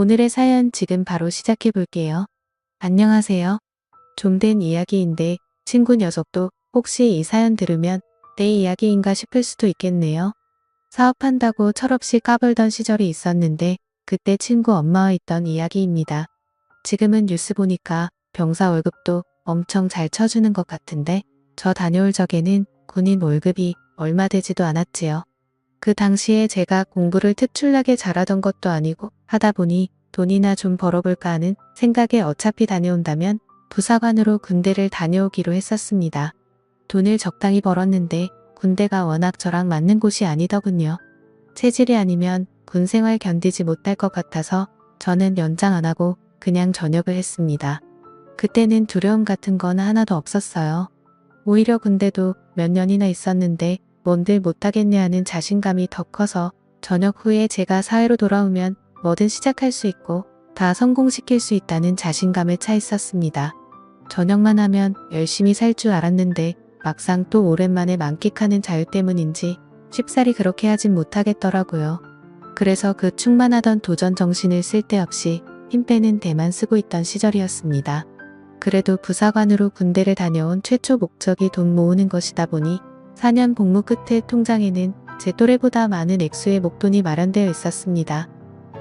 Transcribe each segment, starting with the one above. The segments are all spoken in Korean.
오늘의 사연 지금 바로 시작해 볼게요. 안녕하세요. 좀 된 이야기인데 친구 녀석도 혹시 이 사연 들으면 내 이야기인가 싶을 수도 있겠네요. 사업한다고 철없이 까불던 시절이 있었는데 그때 친구 엄마와 있던 이야기입니다. 지금은 뉴스 보니까 병사 월급도 엄청 잘 쳐주는 것 같은데 저 다녀올 적에는 군인 월급이 얼마 되지도 않았지요. 그 당시에 제가 공부를 특출나게 잘하던 것도 아니고 하다 보니 돈이나 좀 벌어볼까 하는 생각에 어차피 다녀온다면 부사관으로 군대를 다녀오기로 했었습니다. 돈을 적당히 벌었는데 군대가 워낙 저랑 맞는 곳이 아니더군요. 체질이 아니면 군 생활 견디지 못할 것 같아서 저는 연장 안 하고 그냥 전역을 했습니다. 그때는 두려움 같은 건 하나도 없었어요. 오히려 군대도 몇 년이나 있었는데 뭔들 못하겠냐 하는 자신감이 더 커서 전역 후에 제가 사회로 돌아오면 뭐든 시작할 수 있고 다 성공시킬 수 있다는 자신감에 차 있었습니다. 전역만 하면 열심히 살 줄 알았는데 막상 또 오랜만에 만끽하는 자유 때문인지 쉽사리 그렇게 하진 못하겠더라고요. 그래서 그 충만하던 도전 정신을 쓸데없이 힘 빼는 데만 쓰고 있던 시절이었습니다. 그래도 부사관으로 군대를 다녀온 최초 목적이 돈 모으는 것이다 보니 4년 복무 끝에 통장에는 제 또래보다 많은 액수의 목돈이 마련되어 있었습니다.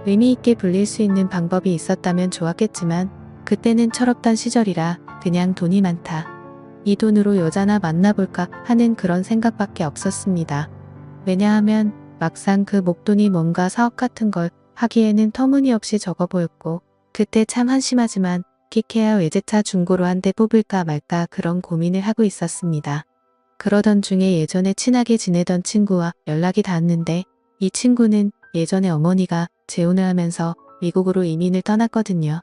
의미 있게 불릴 수 있는 방법이 있었다면 좋았겠지만 그때는 철없던 시절이라 그냥 돈이 많다. 이 돈으로 여자나 만나볼까 하는 그런 생각밖에 없었습니다. 왜냐하면 막상 그 목돈이 뭔가 사업 같은 걸 하기에는 터무니없이 적어 보였고 그때 참 한심하지만 키케야 외제차 중고로 한 대 뽑을까 말까 그런 고민을 하고 있었습니다. 그러던 중에 예전에 친하게 지내던 친구와 연락이 닿았는데 이 친구는 예전에 어머니가 재혼을 하면서 미국으로 이민을 떠났거든요.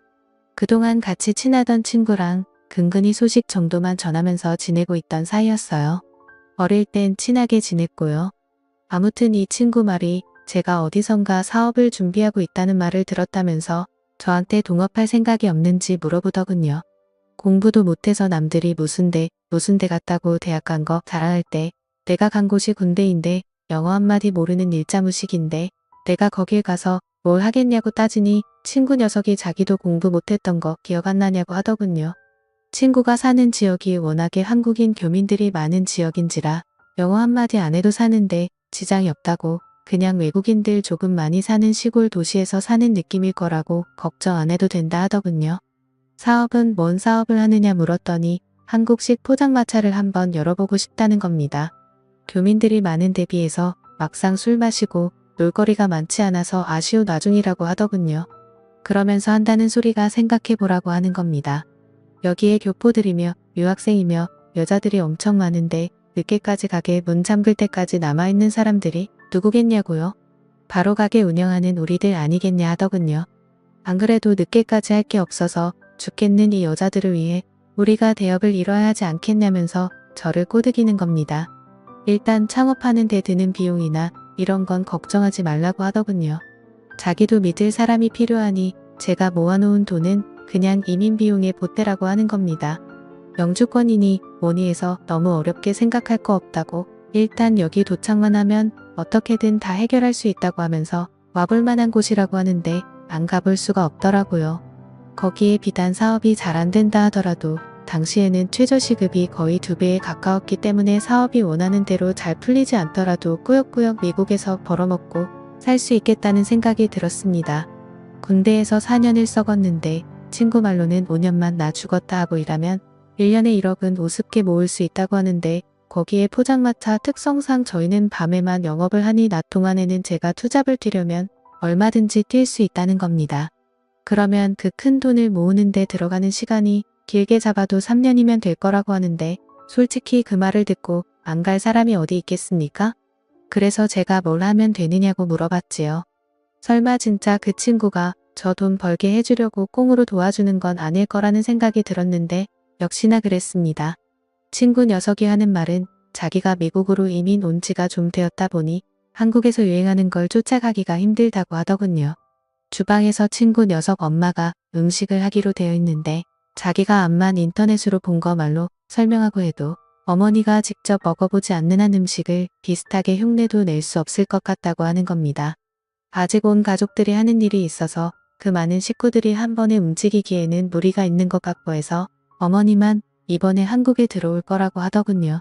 그동안 같이 친하던 친구랑 근근히 소식 정도만 전하면서 지내고 있던 사이였어요. 어릴 땐 친하게 지냈고요. 아무튼 이 친구 말이 제가 어디선가 사업을 준비하고 있다는 말을 들었다면서 저한테 동업할 생각이 없는지 물어보더군요. 공부도 못해서 남들이 무슨 대 갔다고 대학 간 거 자랑할 때 내가 간 곳이 군대인데 영어 한마디 모르는 일자무식인데 내가 거길 가서 뭘 하겠냐고 따지니 친구 녀석이 자기도 공부 못했던 거 기억 안 나냐고 하더군요. 친구가 사는 지역이 워낙에 한국인 교민들이 많은 지역인지라 영어 한마디 안 해도 사는데 지장이 없다고 그냥 외국인들 조금 많이 사는 시골 도시에서 사는 느낌일 거라고 걱정 안 해도 된다 하더군요. 사업은 뭔 사업을 하느냐 물었더니 한국식 포장마차를 한번 열어보고 싶다는 겁니다. 교민들이 많은 데 비해서 막상 술 마시고 놀거리가 많지 않아서 아쉬운 와중이라고 하더군요. 그러면서 한다는 소리가 생각해보라고 하는 겁니다. 여기에 교포들이며 유학생이며 여자들이 엄청 많은데 늦게까지 가게 문 잠글 때까지 남아있는 사람들이 누구겠냐고요? 바로 가게 운영하는 우리들 아니겠냐 하더군요. 안 그래도 늦게까지 할 게 없어서 죽겠는 이 여자들을 위해 우리가 대업을 이뤄야 하지 않겠냐면서 저를 꼬드기는 겁니다. 일단 창업하는 데 드는 비용이나 이런 건 걱정하지 말라고 하더군요. 자기도 믿을 사람이 필요하니 제가 모아놓은 돈은 그냥 이민 비용에 보태라고 하는 겁니다. 영주권이니 뭐니 해서 너무 어렵게 생각할 거 없다고 일단 여기 도착만 하면 어떻게든 다 해결할 수 있다고 하면서 와볼 만한 곳이라고 하는데 안 가볼 수가 없더라고요. 거기에 비단 사업이 잘 안 된다 하더라도 당시에는 최저시급이 거의 2배에 가까웠기 때문에 사업이 원하는 대로 잘 풀리지 않더라도 꾸역꾸역 미국에서 벌어먹고 살 수 있겠다는 생각이 들었습니다. 군대에서 4년을 썩었는데 친구 말로는 5년만 나 죽었다 하고 일하면 1년에 1억은 우습게 모을 수 있다고 하는데 거기에 포장마차 특성상 저희는 밤에만 영업을 하니 낮 동안에는 제가 투잡을 뛰려면 얼마든지 뛸 수 있다는 겁니다. 그러면 그 큰 돈을 모으는 데 들어가는 시간이 길게 잡아도 3년이면 될 거라고 하는데 솔직히 그 말을 듣고 안 갈 사람이 어디 있겠습니까? 그래서 제가 뭘 하면 되느냐고 물어봤지요. 설마 진짜 그 친구가 저 돈 벌게 해주려고 꽁으로 도와주는 건 아닐 거라는 생각이 들었는데 역시나 그랬습니다. 친구 녀석이 하는 말은 자기가 미국으로 이민 온 지가 좀 되었다 보니 한국에서 유행하는 걸 쫓아가기가 힘들다고 하더군요. 주방에서 친구 녀석 엄마가 음식을 하기로 되어 있는데 자기가 암만 인터넷으로 본 거 말로 설명하고 해도 어머니가 직접 먹어보지 않는 한 음식을 비슷하게 흉내도 낼 수 없을 것 같다고 하는 겁니다. 아직 온 가족들이 하는 일이 있어서 그 많은 식구들이 한 번에 움직이기에는 무리가 있는 것 같고 해서 어머니만 이번에 한국에 들어올 거라고 하더군요.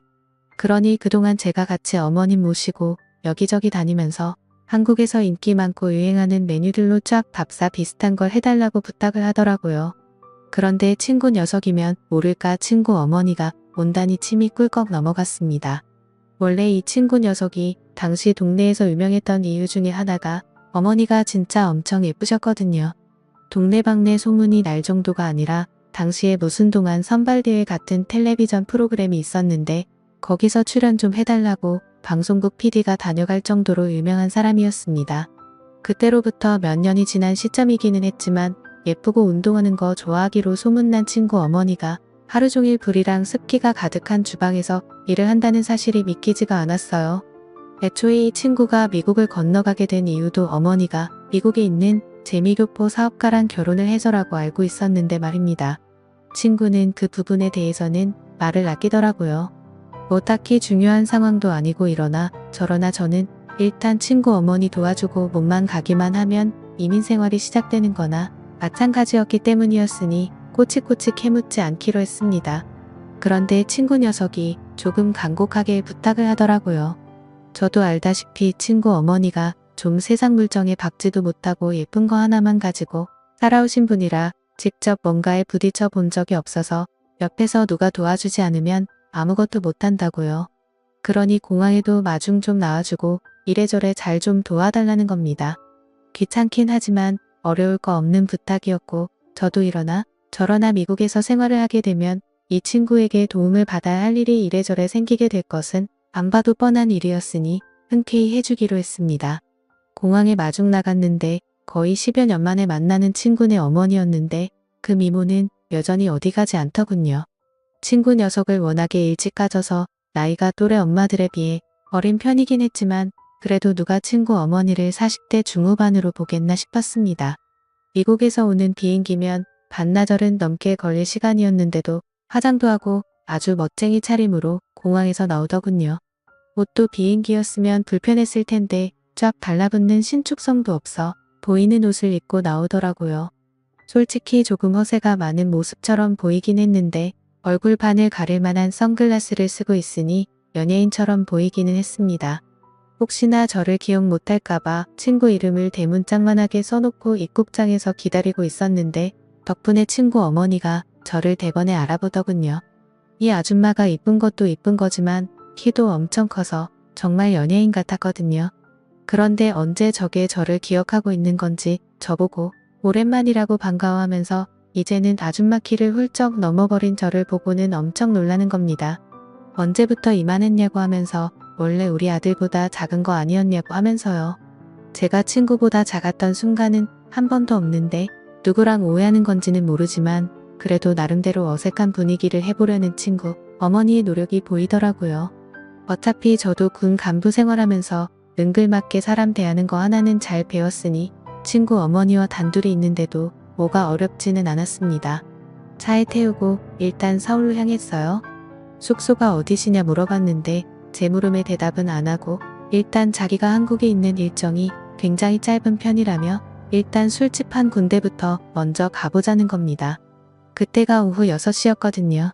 그러니 그동안 제가 같이 어머님 모시고 여기저기 다니면서 한국에서 인기 많고 유행하는 메뉴들로 쫙 답사 비슷한 걸 해달라고 부탁을 하더라고요. 그런데 친구 녀석이면 모를까 친구 어머니가 온단히 침이 꿀꺽 넘어갔습니다. 원래 이 친구 녀석이 당시 동네에서 유명했던 이유 중에 하나가 어머니가 진짜 엄청 예쁘셨거든요. 동네방네 소문이 날 정도가 아니라 당시에 무슨 동안 선발대회 같은 텔레비전 프로그램이 있었는데 거기서 출연 좀 해달라고 방송국 PD가 다녀갈 정도로 유명한 사람이었습니다. 그때로부터 몇 년이 지난 시점이기는 했지만 예쁘고 운동하는 거 좋아하기로 소문난 친구 어머니가 하루 종일 불이랑 습기가 가득한 주방에서 일을 한다는 사실이 믿기지가 않았어요. 애초에 이 친구가 미국을 건너가게 된 이유도 어머니가 미국에 있는 재미교포 사업가랑 결혼을 해서라고 알고 있었는데 말입니다. 친구는 그 부분에 대해서는 말을 아끼더라고요. 뭐 딱히 중요한 상황도 아니고 이러나 저러나 저는 일단 친구 어머니 도와주고 몸만 가기만 하면 이민 생활이 시작되는 거나 마찬가지였기 때문이었으니 꼬치꼬치 캐묻지 않기로 했습니다. 그런데 친구 녀석이 조금 간곡하게 부탁을 하더라고요. 저도 알다시피 친구 어머니가 좀 세상 물정에 박지도 못하고 예쁜 거 하나만 가지고 살아오신 분이라 직접 뭔가에 부딪혀 본 적이 없어서 옆에서 누가 도와주지 않으면 아무것도 못한다고요. 그러니 공항에도 마중 좀 나와주고 이래저래 잘 좀 도와달라는 겁니다. 귀찮긴 하지만 어려울 거 없는 부탁이었고 저도 이러나 저러나 미국에서 생활을 하게 되면 이 친구에게 도움을 받아야 할 일이 이래저래 생기게 될 것은 안 봐도 뻔한 일이었으니 흔쾌히 해주기로 했습니다. 공항에 마중 나갔는데 거의 10여 년 만에 만나는 친구네 어머니였는데 그 미모는 여전히 어디 가지 않더군요. 친구 녀석을 워낙에 일찍 가져서 나이가 또래 엄마들에 비해 어린 편이긴 했지만 그래도 누가 친구 어머니를 40대 중후반으로 보겠나 싶었습니다. 미국에서 오는 비행기면 반나절은 넘게 걸릴 시간이었는데도 화장도 하고 아주 멋쟁이 차림으로 공항에서 나오더군요. 옷도 비행기였으면 불편했을 텐데 쫙 달라붙는 신축성도 없어 보이는 옷을 입고 나오더라고요. 솔직히 조금 허세가 많은 모습처럼 보이긴 했는데 얼굴 반을 가릴 만한 선글라스를 쓰고 있으니 연예인처럼 보이기는 했습니다. 혹시나 저를 기억 못할까봐 친구 이름을 대문짝만하게 써놓고 입국장에서 기다리고 있었는데 덕분에 친구 어머니가 저를 대번에 알아보더군요. 이 아줌마가 이쁜 것도 이쁜 거지만 키도 엄청 커서 정말 연예인 같았거든요. 그런데 언제 저게 저를 기억하고 있는 건지 저보고 오랜만이라고 반가워하면서 이제는 아줌마 키를 훌쩍 넘어버린 저를 보고는 엄청 놀라는 겁니다. 언제부터 이만했냐고 하면서 원래 우리 아들보다 작은 거 아니었냐고 하면서요. 제가 친구보다 작았던 순간은 한 번도 없는데 누구랑 오해하는 건지는 모르지만 그래도 나름대로 어색한 분위기를 해보려는 친구 어머니의 노력이 보이더라고요. 어차피 저도 군 간부 생활하면서 능글맞게 사람 대하는 거 하나는 잘 배웠으니 친구 어머니와 단둘이 있는데도 뭐가 어렵지는 않았습니다. 차에 태우고 일단 서울로 향했어요. 숙소가 어디시냐 물어봤는데 제 물음에 대답은 안 하고 일단 자기가 한국에 있는 일정이 굉장히 짧은 편이라며 일단 술집 한 군데부터 먼저 가보자는 겁니다. 그때가 오후 6시였거든요.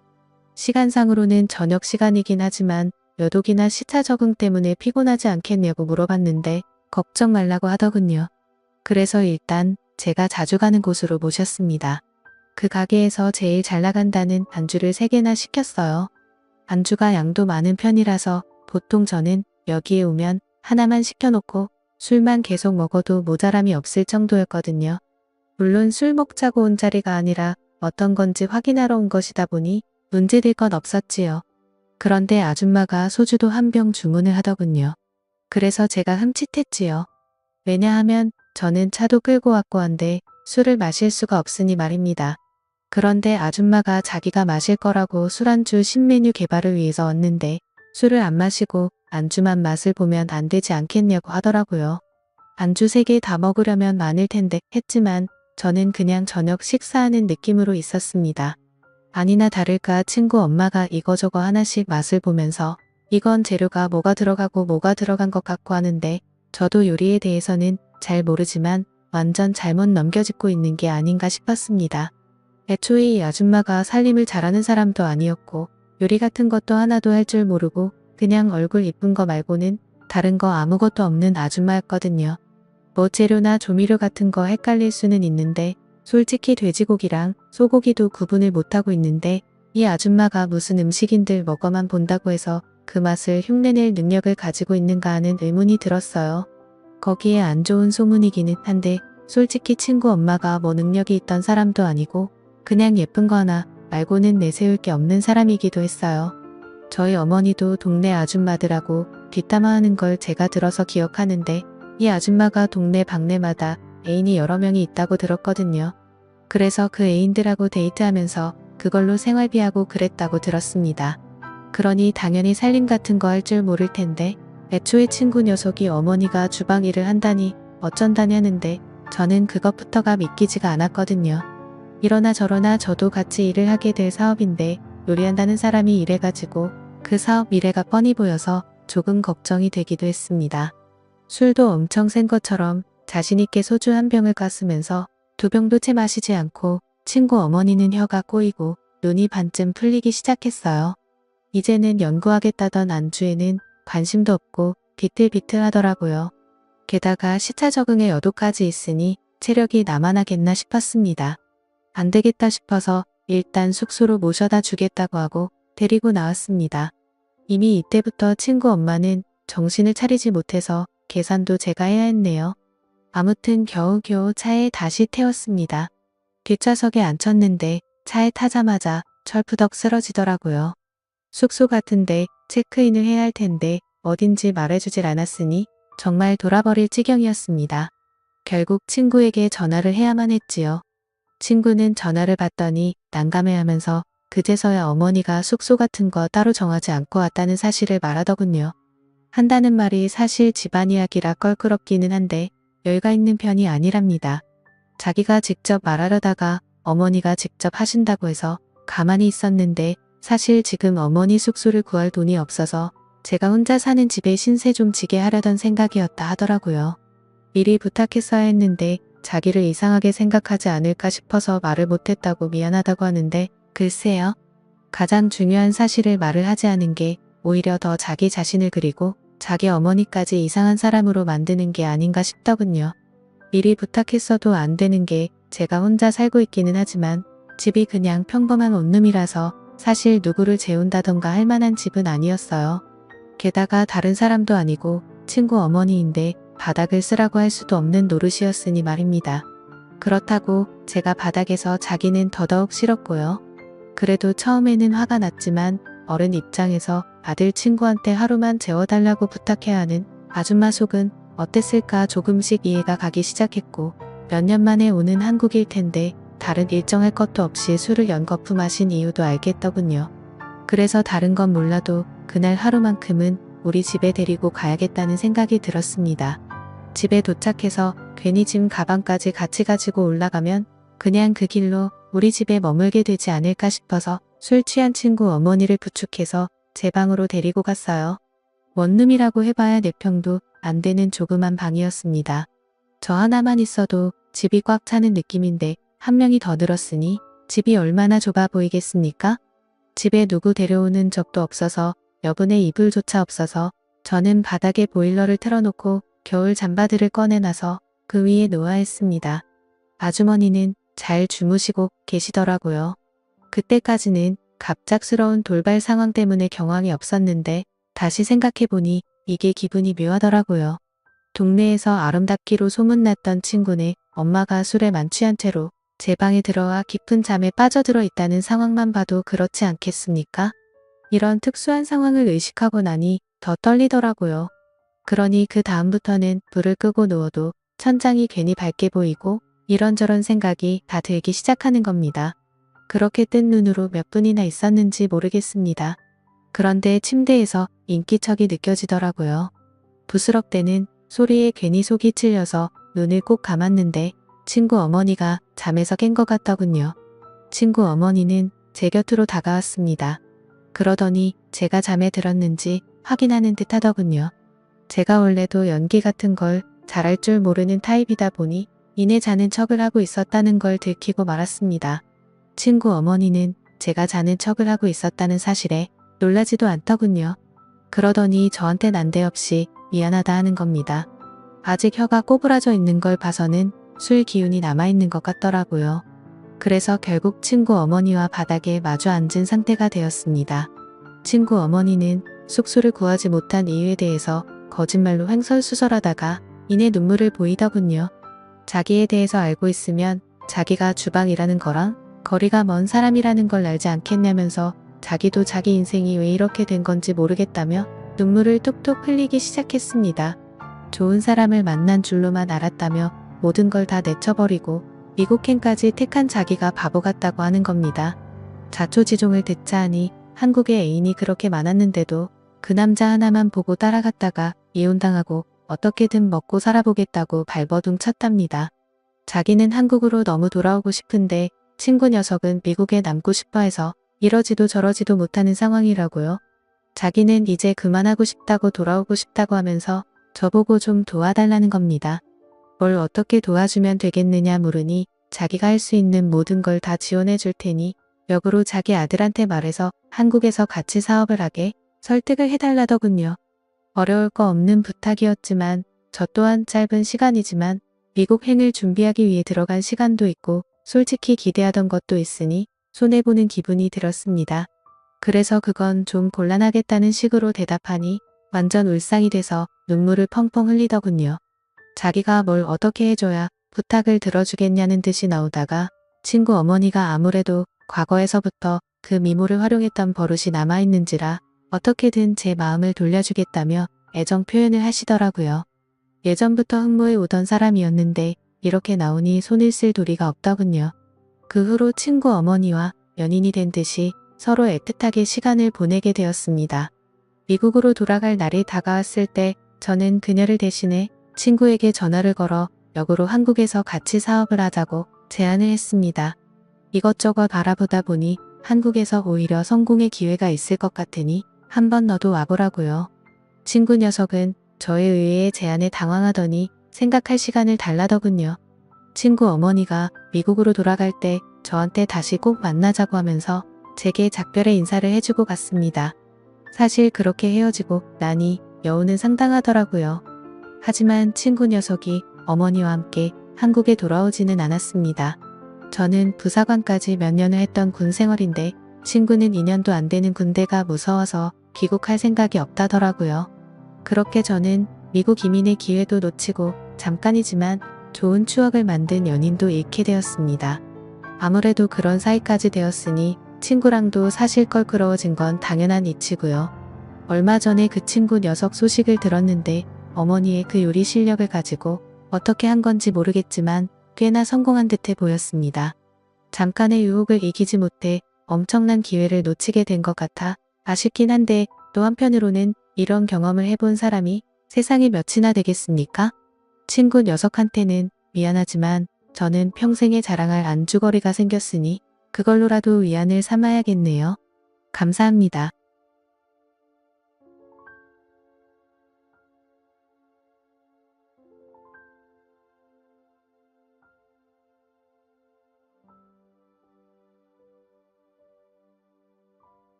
시간상으로는 저녁 시간이긴 하지만 여독이나 시차 적응 때문에 피곤하지 않겠냐고 물어봤는데 걱정 말라고 하더군요. 그래서 일단 제가 자주 가는 곳으로 모셨습니다. 그 가게에서 제일 잘 나간다는 안주를 3개나 시켰어요. 안주가 양도 많은 편이라서 보통 저는 여기에 오면 하나만 시켜놓고 술만 계속 먹어도 모자람이 없을 정도였거든요. 물론 술 먹자고 온 자리가 아니라 어떤 건지 확인하러 온 것이다 보니 문제될 건 없었지요. 그런데 아줌마가 소주도 한 병 주문을 하더군요. 그래서 제가 흠칫했지요. 왜냐하면 저는 차도 끌고 왔고 한데 술을 마실 수가 없으니 말입니다. 그런데 아줌마가 자기가 마실 거라고 술안주 신메뉴 개발을 위해서 왔는데 술을 안 마시고 안주만 맛을 보면 안 되지 않겠냐고 하더라고요. 안주 3개 다 먹으려면 많을 텐데 했지만 저는 그냥 저녁 식사하는 느낌으로 있었습니다. 아니나 다를까 친구 엄마가 이거저거 하나씩 맛을 보면서 이건 재료가 뭐가 들어가고 뭐가 들어간 것 같고 하는데 저도 요리에 대해서는 잘 모르지만 완전 잘못 넘겨짚고 있는 게 아닌가 싶었습니다. 애초에 이 아줌마가 살림을 잘하는 사람도 아니었고 요리 같은 것도 하나도 할 줄 모르고 그냥 얼굴 이쁜 거 말고는 다른 거 아무것도 없는 아줌마였거든요. 뭐 재료나 조미료 같은 거 헷갈릴 수는 있는데 솔직히 돼지고기랑 소고기도 구분을 못하고 있는데 이 아줌마가 무슨 음식인들 먹어만 본다고 해서 그 맛을 흉내낼 능력을 가지고 있는가 하는 의문이 들었어요. 거기에 안 좋은 소문이기는 한데 솔직히 친구 엄마가 뭐 능력이 있던 사람도 아니고 그냥 예쁜 거 하나 말고는 내세울 게 없는 사람이기도 했어요. 저희 어머니도 동네 아줌마들하고 뒷담화하는 걸 제가 들어서 기억하는데 이 아줌마가 동네 방네마다 애인이 여러 명이 있다고 들었거든요. 그래서 그 애인들하고 데이트하면서 그걸로 생활비하고 그랬다고 들었습니다. 그러니 당연히 살림 같은 거 할 줄 모를 텐데 애초에 친구 녀석이 어머니가 주방 일을 한다니 어쩐다냐는데 저는 그것부터가 믿기지가 않았거든요. 이러나 저러나 저도 같이 일을 하게 될 사업인데 요리한다는 사람이 이래가지고 그 사업 미래가 뻔히 보여서 조금 걱정이 되기도 했습니다. 술도 엄청 센 것처럼 자신있게 소주 한 병을 깠으면서 두 병도 채 마시지 않고 친구 어머니는 혀가 꼬이고 눈이 반쯤 풀리기 시작했어요. 이제는 연구하겠다던 안주에는 관심도 없고 비틀비틀하더라고요. 게다가 시차 적응의 여도까지 있으니 체력이 남아나겠나 싶었습니다. 안 되겠다 싶어서 일단 숙소로 모셔다 주겠다고 하고 데리고 나왔습니다. 이미 이때부터 친구 엄마는 정신을 차리지 못해서 계산도 제가 해야 했네요. 아무튼 겨우겨우 차에 다시 태웠습니다. 뒷좌석에 앉혔는데 차에 타자마자 철푸덕 쓰러지더라고요. 숙소 같은데 체크인을 해야 할 텐데 어딘지 말해주질 않았으니 정말 돌아버릴 지경이었습니다. 결국 친구에게 전화를 해야만 했지요. 친구는 전화를 받더니 난감해하면서 그제서야 어머니가 숙소 같은 거 따로 정하지 않고 왔다는 사실을 말하더군요. 한다는 말이 사실 집안 이야기라 껄끄럽기는 한데 여유가 있는 편이 아니랍니다. 자기가 직접 말하려다가 어머니가 직접 하신다고 해서 가만히 있었는데 사실 지금 어머니 숙소를 구할 돈이 없어서 제가 혼자 사는 집에 신세 좀 지게 하려던 생각이었다 하더라고요. 미리 부탁했어야 했는데 자기를 이상하게 생각하지 않을까 싶어서 말을 못했다고 미안하다고 하는데 글쎄요. 가장 중요한 사실을 말을 하지 않은 게 오히려 더 자기 자신을 그리고 자기 어머니까지 이상한 사람으로 만드는 게 아닌가 싶더군요. 미리 부탁했어도 안 되는 게 제가 혼자 살고 있기는 하지만 집이 그냥 평범한 원룸이라서 사실 누구를 재운다던가 할 만한 집은 아니었어요. 게다가 다른 사람도 아니고 친구 어머니인데 바닥을 쓰라고 할 수도 없는 노릇이었으니 말입니다. 그렇다고 제가 바닥에서 자기는 더더욱 싫었고요. 그래도 처음에는 화가 났지만 어른 입장에서 아들 친구한테 하루만 재워달라고 부탁해야 하는 아줌마 속은 어땠을까 조금씩 이해가 가기 시작했고 몇 년 만에 오는 한국일 텐데 다른 일정할 것도 없이 술을 연거푸 마신 이유도 알겠더군요. 그래서 다른 건 몰라도 그날 하루만큼은 우리 집에 데리고 가야겠다는 생각이 들었습니다. 집에 도착해서 괜히 짐 가방까지 같이 가지고 올라가면 그냥 그 길로 우리 집에 머물게 되지 않을까 싶어서 술 취한 친구 어머니를 부축해서 제 방으로 데리고 갔어요. 원룸이라고 해봐야 4평도 안 되는 조그만 방이었습니다. 저 하나만 있어도 집이 꽉 차는 느낌인데 한 명이 더 늘었으니 집이 얼마나 좁아 보이겠습니까? 집에 누구 데려오는 적도 없어서 여분의 이불조차 없어서 저는 바닥에 보일러를 틀어놓고 겨울 잠바들을 꺼내놔서 그 위에 놓아했습니다. 아주머니는 잘 주무시고 계시더라고요. 그때까지는 갑작스러운 돌발 상황 때문에 경황이 없었는데 다시 생각해보니 이게 기분이 묘하더라고요. 동네에서 아름답기로 소문났던 친구네 엄마가 술에 만취한 채로 제 방에 들어와 깊은 잠에 빠져들어 있다는 상황만 봐도 그렇지 않겠습니까? 이런 특수한 상황을 의식하고 나니 더 떨리더라고요. 그러니 그 다음부터는 불을 끄고 누워도 천장이 괜히 밝게 보이고 이런저런 생각이 다 들기 시작하는 겁니다. 그렇게 뜬 눈으로 몇 분이나 있었는지 모르겠습니다. 그런데 침대에서 인기척이 느껴지더라고요. 부스럭대는 소리에 괜히 속이 찔려서 눈을 꼭 감았는데 친구 어머니가 잠에서 깬 것 같더군요. 친구 어머니는 제 곁으로 다가왔습니다. 그러더니 제가 잠에 들었는지 확인하는 듯 하더군요. 제가 원래도 연기 같은 걸 잘할 줄 모르는 타입이다 보니 이내 자는 척을 하고 있었다는 걸 들키고 말았습니다. 친구 어머니는 제가 자는 척을 하고 있었다는 사실에 놀라지도 않더군요. 그러더니 저한테 난데없이 미안하다 하는 겁니다. 아직 혀가 꼬부라져 있는 걸 봐서는 술 기운이 남아있는 것 같더라고요. 그래서 결국 친구 어머니와 바닥에 마주 앉은 상태가 되었습니다. 친구 어머니는 숙소를 구하지 못한 이유에 대해서 거짓말로 횡설수설하다가 이내 눈물을 보이더군요. 자기에 대해서 알고 있으면 자기가 주방이라는 거랑 거리가 먼 사람이라는 걸 알지 않겠냐면서 자기도 자기 인생이 왜 이렇게 된 건지 모르겠다며 눈물을 뚝뚝 흘리기 시작했습니다. 좋은 사람을 만난 줄로만 알았다며 모든 걸 다 내쳐버리고 미국행까지 택한 자기가 바보 같다고 하는 겁니다. 자초지종을 듣자 하니 한국에 애인이 그렇게 많았는데도 그 남자 하나만 보고 따라갔다가 이혼당하고 어떻게든 먹고 살아보겠다고 발버둥 쳤답니다. 자기는 한국으로 너무 돌아오고 싶은데 친구 녀석은 미국에 남고 싶어 해서 이러지도 저러지도 못하는 상황이라고요. 자기는 이제 그만하고 싶다고 돌아오고 싶다고 하면서 저보고 좀 도와달라는 겁니다. 뭘 어떻게 도와주면 되겠느냐 물으니 자기가 할 수 있는 모든 걸 다 지원해 줄 테니 역으로 자기 아들한테 말해서 한국에서 같이 사업을 하게 설득을 해달라더군요. 어려울 거 없는 부탁이었지만 저 또한 짧은 시간이지만 미국행을 준비하기 위해 들어간 시간도 있고 솔직히 기대하던 것도 있으니 손해보는 기분이 들었습니다. 그래서 그건 좀 곤란하겠다는 식으로 대답하니 완전 울상이 돼서 눈물을 펑펑 흘리더군요. 자기가 뭘 어떻게 해줘야 부탁을 들어주겠냐는 듯이 나오다가 친구 어머니가 아무래도 과거에서부터 그 미모를 활용했던 버릇이 남아있는지라 어떻게든 제 마음을 돌려주겠다며 애정 표현을 하시더라고요. 예전부터 흠모해 오던 사람이었는데 이렇게 나오니 손을 쓸 도리가 없더군요. 그 후로 친구 어머니와 연인이 된 듯이 서로 애틋하게 시간을 보내게 되었습니다. 미국으로 돌아갈 날이 다가왔을 때 저는 그녀를 대신해 친구에게 전화를 걸어 역으로 한국에서 같이 사업을 하자고 제안을 했습니다. 이것저것 알아보다 보니 한국에서 오히려 성공의 기회가 있을 것 같으니 한번 너도 와보라고요. 친구 녀석은 저의 의외의 제안에 당황하더니 생각할 시간을 달라더군요. 친구 어머니가 미국으로 돌아갈 때 저한테 다시 꼭 만나자고 하면서 제게 작별의 인사를 해주고 갔습니다. 사실 그렇게 헤어지고 나니 여운은 상당하더라고요. 하지만 친구 녀석이 어머니와 함께 한국에 돌아오지는 않았습니다. 저는 부사관까지 몇 년을 했던 군 생활인데 친구는 2년도 안 되는 군대가 무서워서 귀국할 생각이 없다더라고요. 그렇게 저는 미국 이민의 기회도 놓치고 잠깐이지만 좋은 추억을 만든 연인도 잃게 되었습니다. 아무래도 그런 사이까지 되었으니 친구랑도 사실 껄끄러워진 건 당연한 이치고요. 얼마 전에 그 친구 녀석 소식을 들었는데 어머니의 그 요리 실력을 가지고 어떻게 한 건지 모르겠지만 꽤나 성공한 듯해 보였습니다. 잠깐의 유혹을 이기지 못해 엄청난 기회를 놓치게 된 것 같아 아쉽긴 한데 또 한편으로는 이런 경험을 해본 사람이 세상에 몇이나 되겠습니까? 친구 녀석한테는 미안하지만 저는 평생에 자랑할 안주거리가 생겼으니 그걸로라도 위안을 삼아야겠네요. 감사합니다.